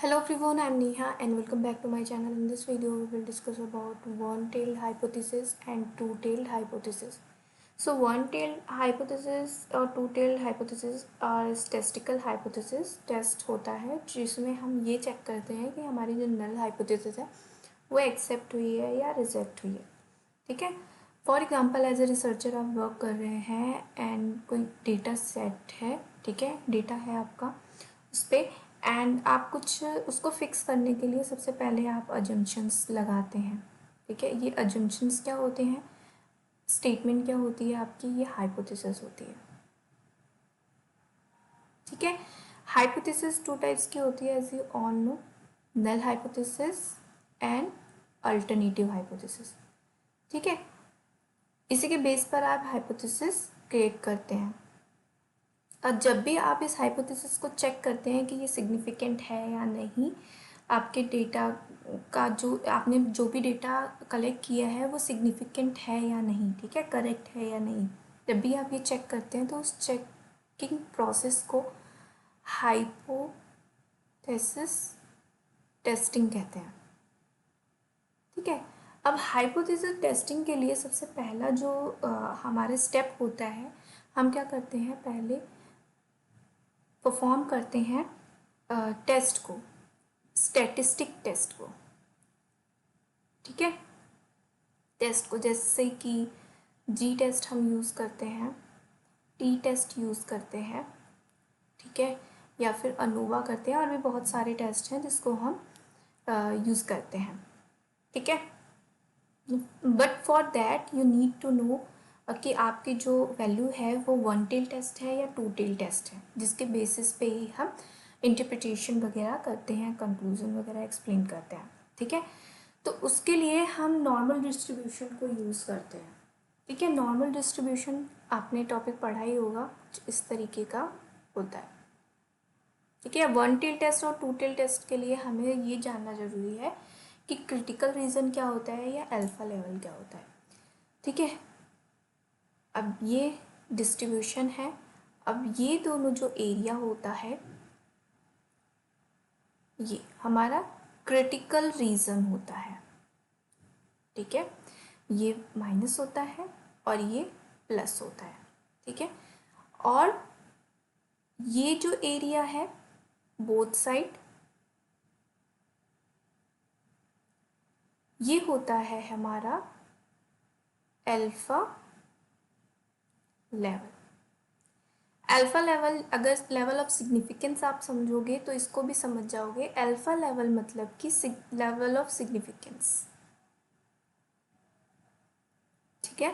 Hello everyone, I am Neha and welcome back to my channel. In this video, we will discuss about one-tailed hypothesis and two-tailed hypothesis. So one-tailed hypothesis और two-tailed hypothesis are statistical hypothesis. Test होता है जिसमें हम ये check करते हैं कि हमारी जो null hypothesis है वो एक्सेप्ट हुई है या रिजेक्ट हुई है. ठीक है. For example as a researcher आप वर्क कर रहे हैं एंड कोई डेटा सेट है. ठीक है, डेटा है आपका उस पर एंड आप कुछ उसको फिक्स करने के लिए सबसे पहले आप अजम्पशंस लगाते हैं. ठीक है, ये अजम्पशंस क्या होते हैं, स्टेटमेंट क्या होती है आपकी, ये हाइपोथेसिस होती है. ठीक है, हाइपोथेसिस टू टाइप्स की होती है as you all know, null hypothesis and alternative hypothesis. ठीक है, इसी के बेस पर आप हाइपोथेसिस क्रिएट करते हैं. अब जब भी आप इस हाइपोथेसिस को चेक करते हैं कि ये सिग्निफिकेंट है या नहीं, आपके डेटा का जो आपने जो भी डेटा कलेक्ट किया है वो सिग्निफिकेंट है या नहीं, ठीक है, करेक्ट है या नहीं, जब भी आप ये चेक करते हैं तो उस चेकिंग प्रोसेस को हाइपोथेसिस टेस्टिंग कहते हैं. ठीक है, अब हाइपोथेसिस टेस्टिंग के लिए सबसे पहला जो हमारे स्टेप होता है, हम क्या करते हैं, पहले परफॉर्म करते हैं टेस्ट को, स्टैटिस्टिक टेस्ट को. ठीक है, टेस्ट को जैसे कि जी टेस्ट हम यूज़ करते हैं, टी टेस्ट यूज़ करते हैं. ठीक है, या फिर अनोवा करते हैं, और भी बहुत सारे टेस्ट हैं जिसको हम यूज़ करते हैं. ठीक है, but for that you need to know कि आपकी जो वैल्यू है वो वन टेल टेस्ट है या टू टेल टेस्ट है, जिसके बेसिस पे ही हम इंटरप्रिटेशन वगैरह करते हैं, कंक्लूजन वगैरह एक्सप्लेन करते हैं. ठीक है, तो उसके लिए हम नॉर्मल डिस्ट्रीब्यूशन को यूज़ करते हैं. ठीक है, नॉर्मल डिस्ट्रीब्यूशन आपने टॉपिक पढ़ा ही होगा, इस तरीके का होता है. ठीक है, वन टेल टेस्ट और टू टेल टेस्ट के लिए हमें ये जानना ज़रूरी है कि क्रिटिकल रीजन क्या होता है या अल्फा लेवल क्या होता है. ठीक है, अब ये डिस्ट्रीब्यूशन है. अब ये दोनों जो एरिया होता है ये हमारा क्रिटिकल रीजन होता है. ठीक है, ये माइनस होता है और ये प्लस होता है. ठीक है, और ये जो एरिया है बोथ साइड, ये होता है हमारा अल्फा लेवल. अल्फा लेवल, अगर लेवल ऑफ सिग्निफिकेंस आप समझोगे तो इसको भी समझ जाओगे. अल्फा लेवल मतलब कि लेवल ऑफ सिग्निफिकेंस. ठीक है,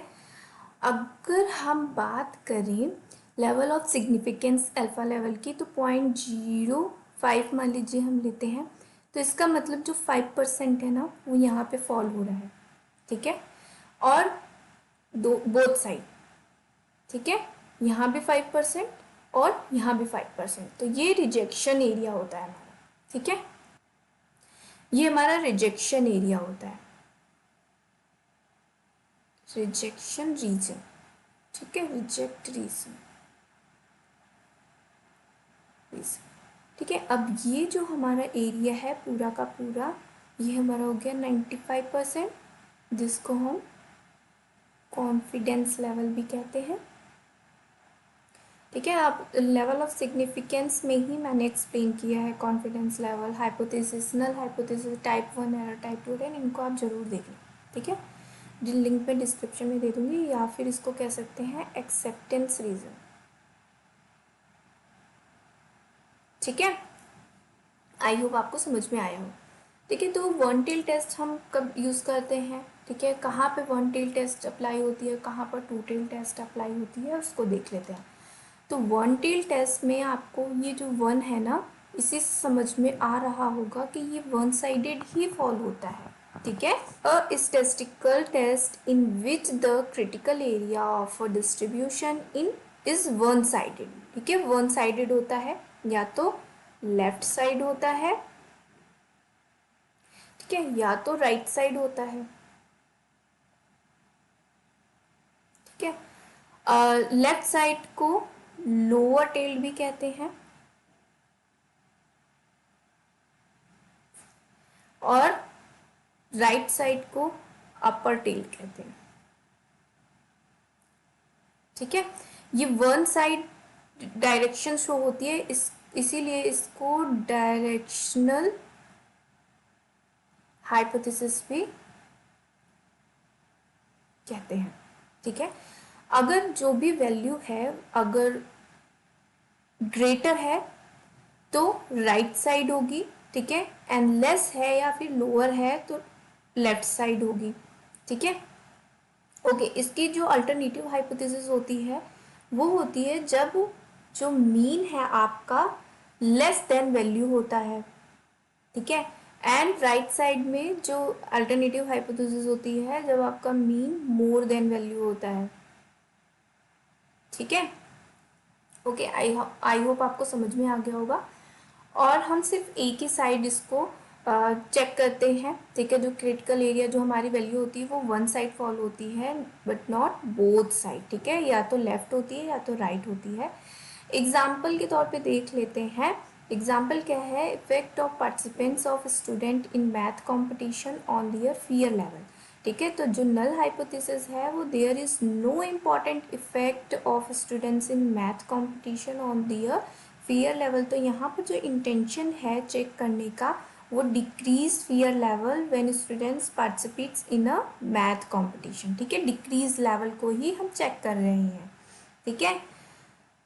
अगर हम बात करें level of significance alpha level की, तो 0.05 मान लीजिए हम लेते हैं, तो इसका मतलब जो 5% है ना वो यहाँ पे फॉल हो रहा है. ठीक है, और दो बोथ साइड. ठीक है, यहाँ भी 5% और यहाँ भी 5%, तो ये रिजेक्शन एरिया होता है हमारा. ठीक है, ये हमारा रिजेक्शन एरिया होता है, रिजेक्शन रीजन. ठीक है, रिजेक्ट रीजन. ठीक है, अब ये जो हमारा एरिया है पूरा का पूरा, ये हमारा हो गया 95%, जिसको हम कॉन्फिडेंस लेवल भी कहते हैं. ठीक है, आप लेवल ऑफ सिग्निफिकेंस में ही मैंने एक्सप्लेन किया है confidence level, hypothesis, null hypothesis, type 1 error, type 2 error, इनको आप ज़रूर देख लें. ठीक है, लिंक में डिस्क्रिप्शन में दे दूँगी, या फिर इसको कह सकते हैं एक्सेप्टेंस रीजन. ठीक है, आई होप आपको समझ में आया हो. ठीक है, तो वन टेल टेस्ट हम कब यूज़ करते हैं, ठीक है, कहाँ पे वन टेल टेस्ट अप्लाई होती है, कहाँ पर टू टेल टेस्ट अप्लाई होती है, उसको देख लेते हैं. तो वन टेल टेस्ट में आपको ये जो वन है ना, इसी से समझ में आ रहा होगा कि ये वन साइडेड ही फॉल होता है. ठीक है, a statistical test in which the critical area of a distribution in is one sided. ठीक है, वन साइडेड होता है, या तो लेफ्ट साइड होता है, ठीक है, या तो राइट साइड होता है. ठीक है, लेफ्ट साइड को लोअर टेल्ड भी कहते हैं, और राइट साइड को अपर टेल कहते हैं। ठीक है, ये वन साइड डायरेक्शन शो होती है, इसीलिए इसको डायरेक्शनल हाइपोथेसिस भी कहते हैं। ठीक है, अगर जो भी वैल्यू है अगर ग्रेटर है तो राइट साइड होगी, ठीक है, एंड लेस है या फिर लोअर है तो लेफ्ट साइड होगी। ठीक है, ओके, इसकी जो अल्टरनेटिव हाइपोथेसिस होती है वो होती है जब जो मीन है आपका लेस देन वैल्यू होता है। ठीक है, एंड राइट साइड में जो अल्टरनेटिव हाइपोथेसिस होती है जब आपका मीन मोर देन वैल्यू होता है। ठीक है, ओके, आई होप आपको समझ में आ गया होगा। और हम सिर्फ एक ही साइड इसको चेक करते हैं। ठीक है, जो क्रिटिकल एरिया जो हमारी वैल्यू होती है वो वन साइड फॉल होती है बट नॉट बोथ साइड। ठीक है, या तो लेफ्ट होती है या तो राइट होती है। एग्जाम्पल के तौर पे देख लेते हैं। एग्जाम्पल क्या है, effect of participants of student in math competition on their fear level. ठीक है, तो जो नल हाइपोथेसिस है वो there is no important effect of students in math competition on their fear level. तो यहाँ पर जो इंटेंशन है चेक करने का वो decrease fear level when students participates in a math competition. ठीक है, डिक्रीज लेवल को ही हम चेक कर रहे हैं। ठीक है,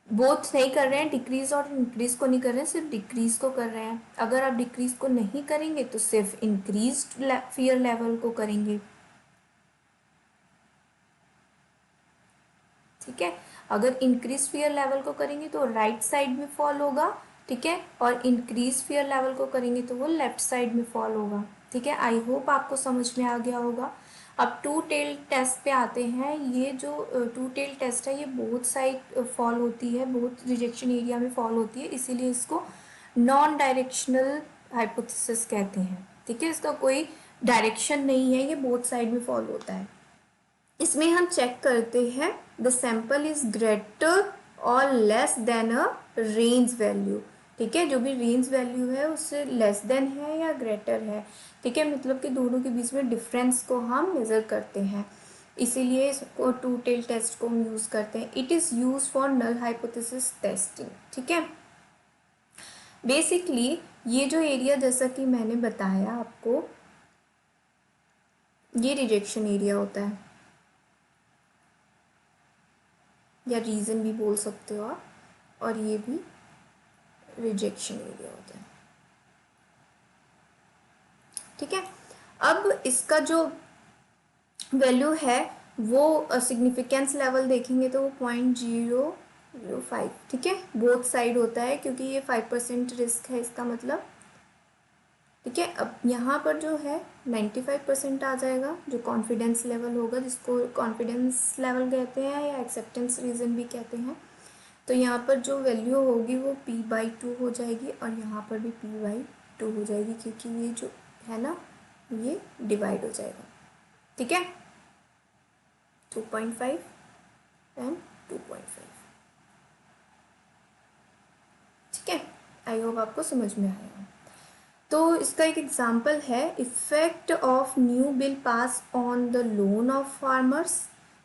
बोथ नहीं कर रहे हैं, डिक्रीज और इंक्रीज को नहीं कर रहे हैं, सिर्फ डिक्रीज को कर रहे हैं। अगर आप डिक्रीज को नहीं करेंगे तो सिर्फ इंक्रीज फियर लेवल को करेंगे। ठीक है, अगर इंक्रीज फियर लेवल को करेंगे तो राइट साइड में फॉल होगा। ठीक है, और इंक्रीज फियर लेवल को करेंगे तो वो लेफ्ट साइड में फॉल होगा। ठीक है, आई होप आपको समझ में आ गया होगा। अब टू टेल टेस्ट पे आते हैं। ये जो टू टेल टेस्ट है ये बहुत साइड फॉल होती है, बहुत रिजेक्शन एरिया में फॉल होती है, इसीलिए इसको नॉन डायरेक्शनल हाइपोथेसिस कहते हैं। ठीक है, इसका कोई डायरेक्शन नहीं है, ये बोथ साइड में फॉल होता है। इसमें हम चेक करते हैं द सैंपल इज ग्रेटर और लेस देन अ रेंज वैल्यू। ठीक है, जो भी रेंज वैल्यू है उससे लेस देन है या ग्रेटर है। ठीक है, मतलब कि दोनों के बीच में डिफरेंस को हम मेज़र करते हैं, इसीलिए इसको टू टेल टेस्ट को हम यूज़ करते हैं। It is use for null hypothesis testing. ठीक है, बेसिकली ये जो एरिया जैसा कि मैंने बताया आपको, ये रिजेक्शन एरिया होता है या रीज़न भी बोल सकते हो आप, और ये भी रिजेक्शन एरिया होता है। ठीक है, अब इसका जो वैल्यू है वो सिग्निफिकेंस लेवल देखेंगे तो वो 0.005। ठीक है, बोथ साइड होता है क्योंकि ये 5% रिस्क है इसका मतलब। ठीक है, अब यहाँ पर जो है 95% आ जाएगा, जो कॉन्फिडेंस लेवल होगा, जिसको कॉन्फिडेंस लेवल कहते हैं या एक्सेप्टेंस रीजन भी कहते हैं। तो यहाँ पर जो वैल्यू होगी वो p/2 हो जाएगी और यहाँ पर भी p/2 हो जाएगी, क्योंकि ये जो है ना ये डिवाइड हो जाएगा। ठीक है, 2.5 एंड 2.5। ठीक है, आई होप आपको समझ में आएगा। तो इसका एक एग्जांपल है, effect of new bill pass on the loan of farmers.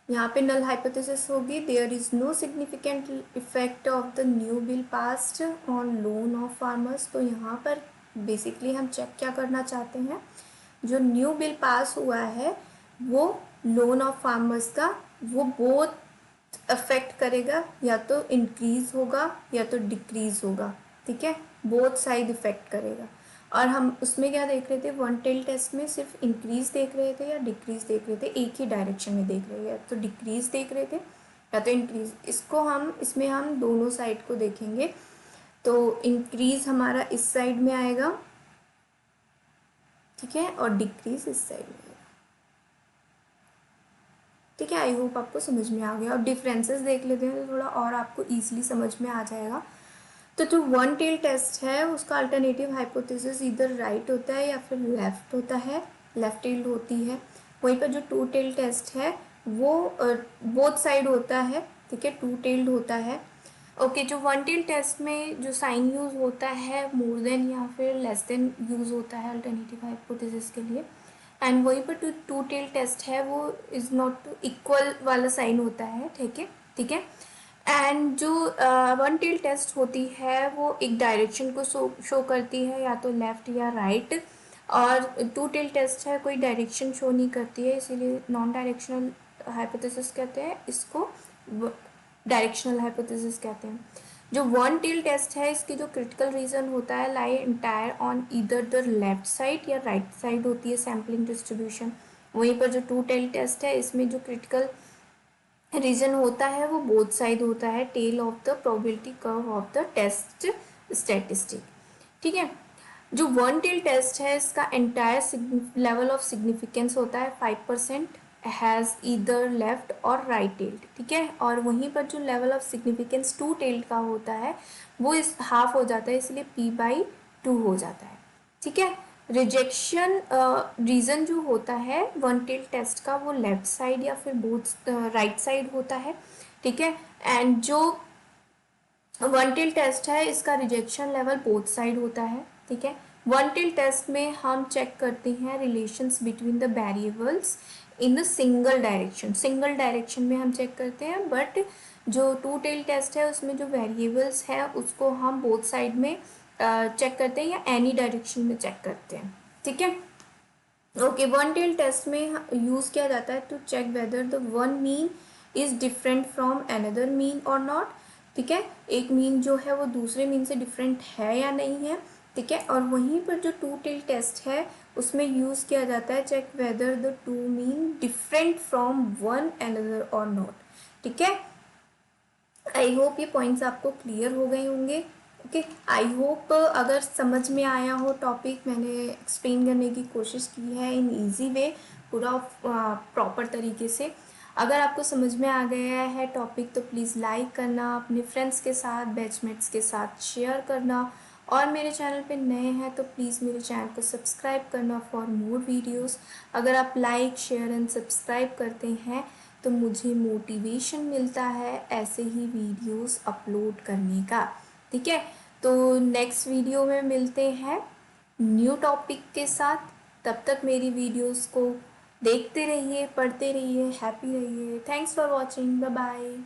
यहाँ पे नल हाइपोथेसिस होगी, there is no significant effect of the new bill passed on loan of farmers. तो यहाँ पर बेसिकली हम चेक क्या करना चाहते हैं, जो न्यू बिल पास हुआ है वो लोन ऑफ फार्मर्स का वो बोथ अफेक्ट करेगा, या तो इंक्रीज होगा या तो डिक्रीज होगा। ठीक है, बोथ साइड इफेक्ट करेगा। और हम उसमें क्या देख रहे थे, वन टेल टेस्ट में सिर्फ इंक्रीज देख रहे थे या डिक्रीज देख रहे थे, एक ही डायरेक्शन में देख रहे थे, या तो डिक्रीज देख रहे थे या तो इंक्रीज। इसमें हम दोनों साइड को देखेंगे। तो इंक्रीज हमारा इस साइड में आएगा, ठीक है, और डिक्रीज इस साइड में आएगा। ठीक है, आई होप आपको समझ में आ गया। अब डिफरेंसेस देख लेते हैं तो थोड़ा और आपको ईजिली समझ में आ जाएगा। तो जो वन टेल टेस्ट है उसका अल्टरनेटिव हाइपोथेसिस इधर राइट होता है या फिर लेफ्ट होता है, लेफ्ट टेल्ड होती है। वहीं पर जो टू टेल टेस्ट है वो बोथ साइड होता है। ठीक है, टू टेल्ड होता है। ओके, जो वन टेल टेस्ट में जो साइन यूज़ होता है मोर देन या फिर लेस देन यूज़ होता है अल्टरनेटिव हाइपोथेसिस के लिए, एंड वहीं पर टू टेल टेस्ट है वो इज़ नॉट इक्वल वाला साइन होता है, ठीक है, ठीक है। एंड जो वन टेल टेस्ट होती है वो एक डायरेक्शन को शो करती है, या तो लेफ़्ट या राइट, और टू टेल टेस्ट है कोई डायरेक्शन शो नहीं करती है, इसीलिए नॉन डायरेक्शनल हाइपोथेसिस कहते हैं इसको, डायरेक्शनल हाइपोथेसिस कहते हैं। जो वन टेल टेस्ट है इसकी जो क्रिटिकल रीजन होता है lie entire on either the left side या राइट साइड होती है सैम्पलिंग डिस्ट्रीब्यूशन। वहीं पर जो टू टेल टेस्ट है इसमें जो क्रिटिकल रीजन होता है वो बोथ साइड होता है, tail of the probability curve of the test statistic, ठीक है। जो वन टेल टेस्ट है इसका एंटायर लेवल ऑफ सिग्निफिकेंस होता है 5%, हैज़ ईदर लेफ्ट और राइट टेल्ड, ठीक है। और वहीं पर जो level of significance to tailed का होता है वो इस हाफ हो जाता है, इसलिए p/2 हो जाता है, ठीक है। रिजेक्शन रीज़न जो होता है वन टेल टेस्ट का वो लेफ्ट साइड या फिर बोथ राइट साइड होता है, ठीक है। एंड जो वन टेल टेस्ट है इसका रिजेक्शन लेवल बोथ साइड होता है, ठीक है। वन टेल टेस्ट में हम चेक करते हैं relations between the variables in the single direction, single direction में हम चेक करते हैं, बट जो टू टेल टेस्ट है उसमें जो वेरिएबल्स है उसको हम बोथ साइड में चेक करते हैं या एनी डायरेक्शन में चेक करते हैं, ठीक है। ओके, वन टेल टेस्ट में यूज़ किया जाता है to check whether the one mean is different from another mean और नॉट, ठीक है। एक मीन जो है वो दूसरे मीन से डिफरेंट है या नहीं है, ठीक है। और वहीं पर जो टू टेल टेस्ट है उसमें यूज़ किया जाता है check whether the two mean different from one another और नॉट, ठीक है। आई होप ये पॉइंट्स आपको क्लियर हो गए होंगे। ओके, आई होप अगर समझ में आया हो टॉपिक, मैंने एक्सप्लेन करने की कोशिश की है इन इजी वे, पूरा प्रॉपर तरीके से। अगर आपको समझ में आ गया है टॉपिक तो प्लीज़ लाइक करना, अपने फ्रेंड्स के साथ, बैचमेट्स के साथ शेयर करना, और मेरे चैनल पे नए हैं तो प्लीज़ मेरे चैनल को सब्सक्राइब करना फॉर मोर वीडियोस। अगर आप लाइक, शेयर एंड सब्सक्राइब करते हैं तो मुझे मोटिवेशन मिलता है ऐसे ही वीडियोस अपलोड करने का, ठीक है। तो नेक्स्ट वीडियो में मिलते हैं न्यू टॉपिक के साथ। तब तक मेरी वीडियोस को देखते रहिए, पढ़ते रहिए, हैप्पी रहिए। Thanks for watching, bye bye.